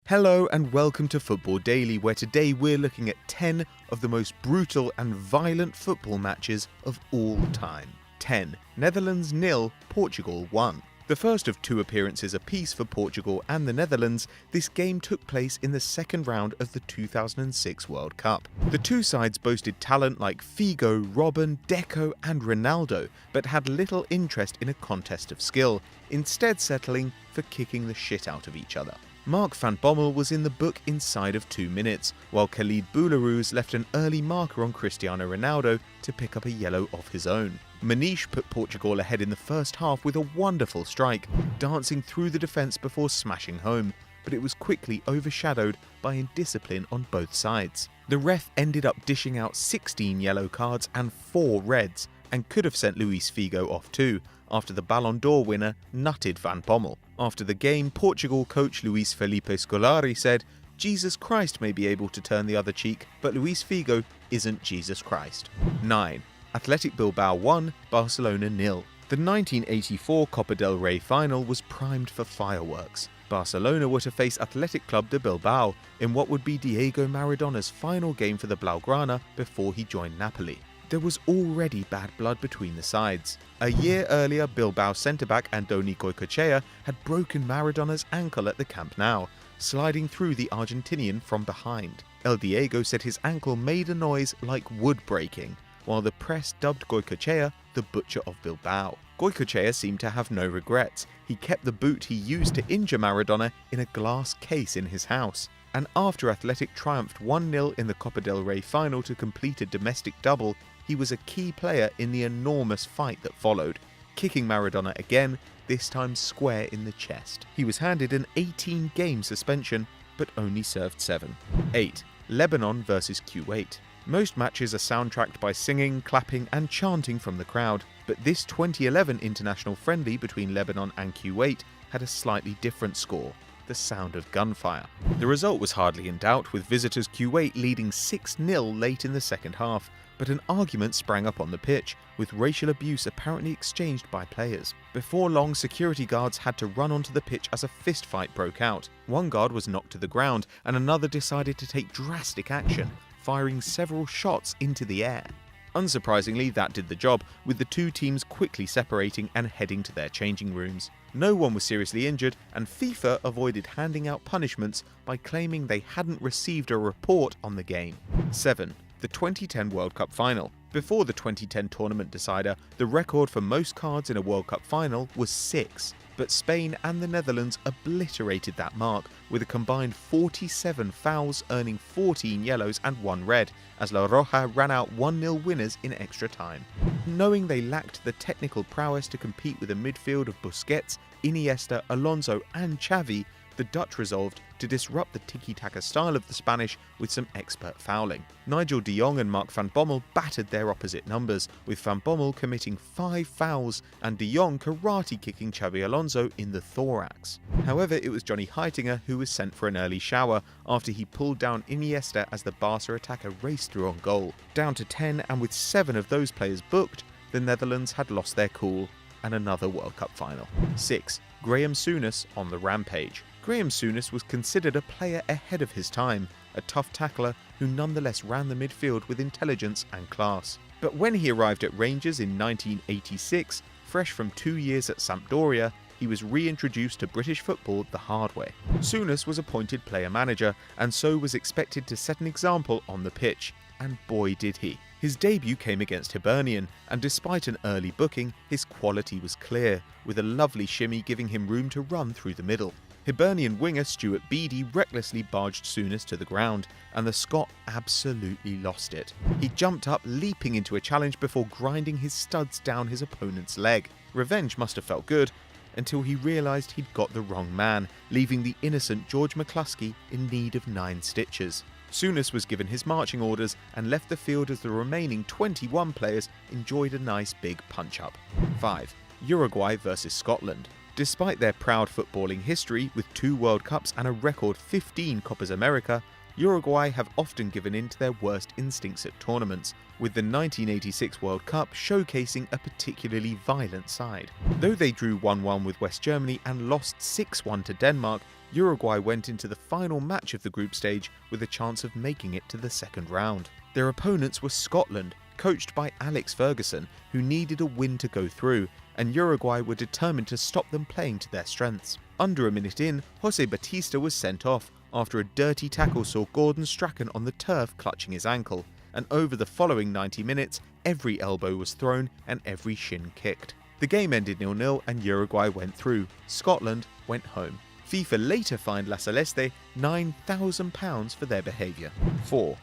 Hello and welcome to Football Daily, where today we're looking at 10 of the most brutal and violent football matches of all time. 10. Netherlands 0, Portugal 1. The first of two appearances apiece for Portugal and the Netherlands, this game took place in the second round of the 2006 World Cup. The two sides boasted talent like Figo, Robben, Deco and Ronaldo, but had little interest in a contest of skill, instead settling for kicking the shit out of each other. Mark van Bommel was in the book inside of 2 minutes, while Khalid Boulahrouz left an early marker on Cristiano Ronaldo to pick up a yellow of his own. Maniche put Portugal ahead in the first half with a wonderful strike, dancing through the defence before smashing home, but it was quickly overshadowed by indiscipline on both sides. The ref ended up dishing out 16 yellow cards and 4 reds, and could have sent Luis Figo off too, after the Ballon d'Or winner nutted Van Bommel. After the game, Portugal coach Luis Felipe Scolari said, "Jesus Christ may be able to turn the other cheek, but Luis Figo isn't Jesus Christ." 9. Athletic Bilbao 1, Barcelona 0. The 1984 Copa del Rey final was primed for fireworks. Barcelona were to face Athletic Club de Bilbao in what would be Diego Maradona's final game for the Blaugrana before he joined Napoli. There was already bad blood between the sides. A year earlier, Bilbao centre-back Andoni Goicoechea had broken Maradona's ankle at the Camp Nou, sliding through the Argentinian from behind. El Diego said his ankle made a noise like wood breaking, while the press dubbed Goicoechea the Butcher of Bilbao. Goicoechea seemed to have no regrets. He kept the boot he used to injure Maradona in a glass case in his house. And after Athletic triumphed 1-0 in the Copa del Rey final to complete a domestic double, he was a key player in the enormous fight that followed, kicking Maradona again, this time square in the chest. He was handed an 18-game suspension, but only served 7. 8. Lebanon vs Kuwait. Most matches are soundtracked by singing, clapping and chanting from the crowd, but this 2011 international friendly between Lebanon and Kuwait had a slightly different score: the sound of gunfire. The result was hardly in doubt, with visitors Kuwait leading 6-0 late in the second half, but an argument sprang up on the pitch, with racial abuse apparently exchanged by players. Before long, security guards had to run onto the pitch as a fistfight broke out. One guard was knocked to the ground, and another decided to take drastic action, firing several shots into the air. Unsurprisingly, that did the job, with the two teams quickly separating and heading to their changing rooms. No one was seriously injured, and FIFA avoided handing out punishments by claiming they hadn't received a report on the game. 7. The 2010 World Cup final. Before the 2010 tournament decider, the record for most cards in a World Cup final was 6, but Spain and the Netherlands obliterated that mark with a combined 47 fouls, earning 14 yellows and 1 red, as La Roja ran out 1-0 winners in extra time. Knowing they lacked the technical prowess to compete with a midfield of Busquets, Iniesta, Alonso and Xavi, the Dutch resolved to disrupt the tiki-taka style of the Spanish with some expert fouling. Nigel de Jong and Mark van Bommel battered their opposite numbers, with Van Bommel committing 5 fouls and de Jong karate-kicking Xabi Alonso in the thorax. However, it was Johnny Heitinga who was sent for an early shower after he pulled down Iniesta as the Barca attacker raced through on goal. Down to 10, and with 7 of those players booked, the Netherlands had lost their cool and another World Cup final. 6. Graham Souness on the rampage. Graham Souness was considered a player ahead of his time, a tough tackler who nonetheless ran the midfield with intelligence and class. But when he arrived at Rangers in 1986, fresh from 2 years at Sampdoria, he was reintroduced to British football the hard way. Souness was appointed player manager, and so was expected to set an example on the pitch, and boy did he. His debut came against Hibernian, and despite an early booking, his quality was clear, with a lovely shimmy giving him room to run through the middle. Hibernian winger Stuart Beattie recklessly barged Souness to the ground, and the Scot absolutely lost it. He jumped up, leaping into a challenge before grinding his studs down his opponent's leg. Revenge must have felt good, until he realised he'd got the wrong man, leaving the innocent George McCluskey in need of 9 stitches. Souness was given his marching orders and left the field as the remaining 21 players enjoyed a nice big punch-up. 5. Uruguay vs Scotland. Despite their proud footballing history with 2 World Cups and a record 15 Copas America, Uruguay have often given in to their worst instincts at tournaments, with the 1986 World Cup showcasing a particularly violent side. Though they drew 1-1 with West Germany and lost 6-1 to Denmark, Uruguay went into the final match of the group stage with a chance of making it to the second round. Their opponents were Scotland, coached by Alex Ferguson, who needed a win to go through, and Uruguay were determined to stop them playing to their strengths. Under a minute in, Jose Batista was sent off after a dirty tackle saw Gordon Strachan on the turf clutching his ankle, and over the following 90 minutes, every elbow was thrown and every shin kicked. The game ended 0-0 and Uruguay went through. Scotland went home. FIFA later fined La Celeste £9,000 for their behaviour. 4.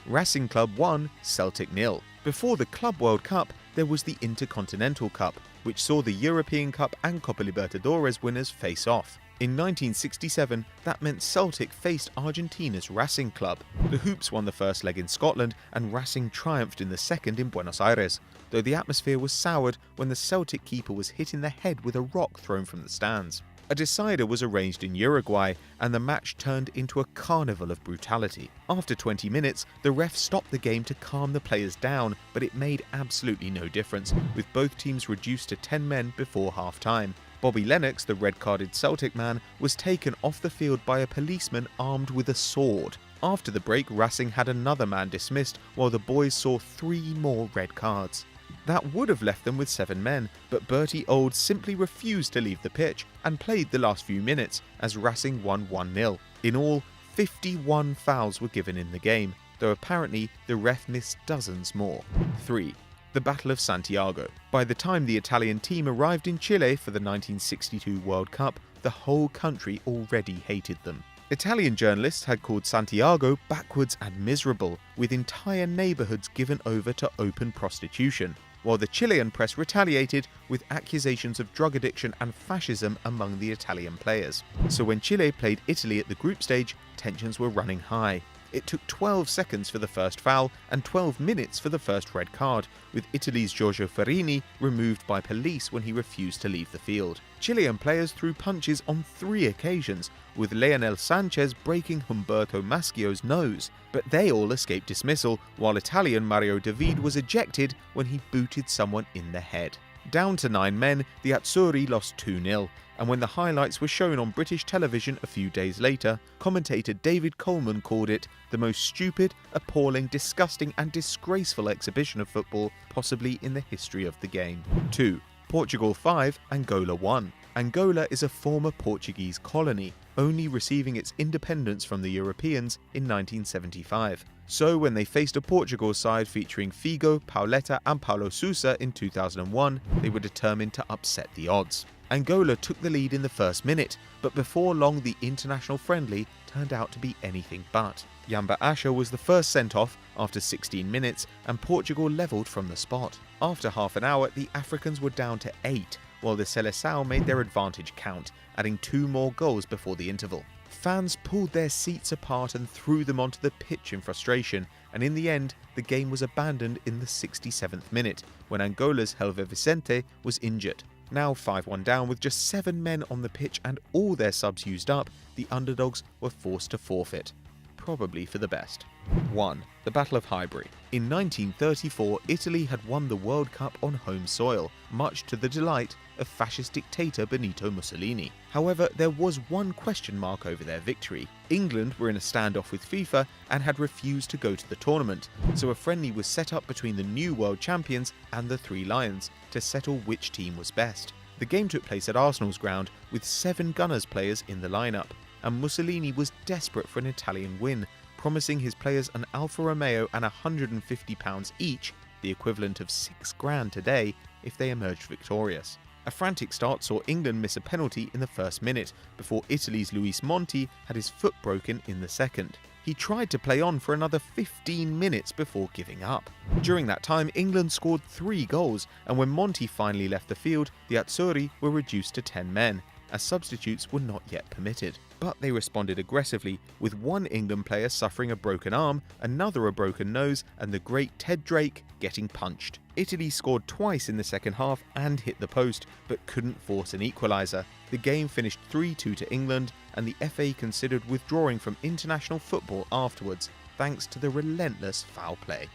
Racing Club 1, Celtic 0. Before the Club World Cup, there was the Intercontinental Cup, which saw the European Cup and Copa Libertadores winners face off. In 1967, that meant Celtic faced Argentina's Racing Club. The Hoops won the first leg in Scotland and Racing triumphed in the second in Buenos Aires, though the atmosphere was soured when the Celtic keeper was hit in the head with a rock thrown from the stands. A decider was arranged in Uruguay, and the match turned into a carnival of brutality. After 20 minutes, the ref stopped the game to calm the players down, but it made absolutely no difference, with both teams reduced to 10 men before half-time. Bobby Lennox, the red-carded Celtic man, was taken off the field by a policeman armed with a sword. After the break, Racing had another man dismissed, while the boys saw 3 more red cards. That would have left them with 7 men, but Bertie Auld simply refused to leave the pitch and played the last few minutes as Racing won 1-0. In all, 51 fouls were given in the game, though apparently the ref missed dozens more. 3. The Battle of Santiago. By the time the Italian team arrived in Chile for the 1962 World Cup, the whole country already hated them. Italian journalists had called Santiago backwards and miserable, with entire neighbourhoods given over to open prostitution, while the Chilean press retaliated with accusations of drug addiction and fascism among the Italian players. So when Chile played Italy at the group stage, tensions were running high. It took 12 seconds for the first foul and 12 minutes for the first red card, with Italy's Giorgio Farini removed by police when he refused to leave the field. Chilean players threw punches on 3 occasions, with Leonel Sanchez breaking Humberto Maschio's nose, but they all escaped dismissal, while Italian Mario David was ejected when he booted someone in the head. Down to 9 men, the Azzurri lost 2-0, and when the highlights were shown on British television a few days later, commentator David Coleman called it the most stupid, appalling, disgusting and disgraceful exhibition of football possibly in the history of the game. 2. Portugal 5, Angola 1. Angola is a former Portuguese colony, only receiving its independence from the Europeans in 1975. So when they faced a Portugal side featuring Figo, Pauleta and Paulo Sousa in 2001, they were determined to upset the odds. Angola took the lead in the first minute, but before long the international friendly turned out to be anything but. Yamba Asha was the first sent off after 16 minutes and Portugal levelled from the spot. After half an hour, the Africans were down to 8, while the Seleção made their advantage count, adding 2 more goals before the interval. Fans pulled their seats apart and threw them onto the pitch in frustration, and in the end, the game was abandoned in the 67th minute, when Angola's Helve Vicente was injured. Now 5-1 down with just 7 men on the pitch and all their subs used up, the underdogs were forced to forfeit. Probably for the best. 1. The Battle of Highbury. In 1934, Italy had won the World Cup on home soil, much to the delight of fascist dictator Benito Mussolini. However, there was one question mark over their victory. England were in a standoff with FIFA and had refused to go to the tournament, so a friendly was set up between the new world champions and the Three Lions to settle which team was best. The game took place at Arsenal's ground, with 7 Gunners players in the lineup, and Mussolini was desperate for an Italian win, promising his players an Alfa Romeo and £150 each, the equivalent of £6,000 today, if they emerged victorious. A frantic start saw England miss a penalty in the first minute, before Italy's Luis Monti had his foot broken in the second. He tried to play on for another 15 minutes before giving up. During that time, England scored 3 goals, and when Monti finally left the field, the Azzurri were reduced to 10 men, as substitutes were not yet permitted. But they responded aggressively, with one England player suffering a broken arm, another a broken nose, and the great Ted Drake getting punched. Italy scored twice in the second half and hit the post, but couldn't force an equaliser. The game finished 3-2 to England, and the FA considered withdrawing from international football afterwards, thanks to the relentless foul play.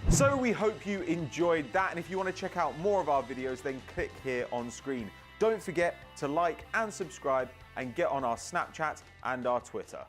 So we hope you enjoyed that, and if you want to check out more of our videos, then click here on screen. Don't forget to like and subscribe and get on our Snapchat and our Twitter.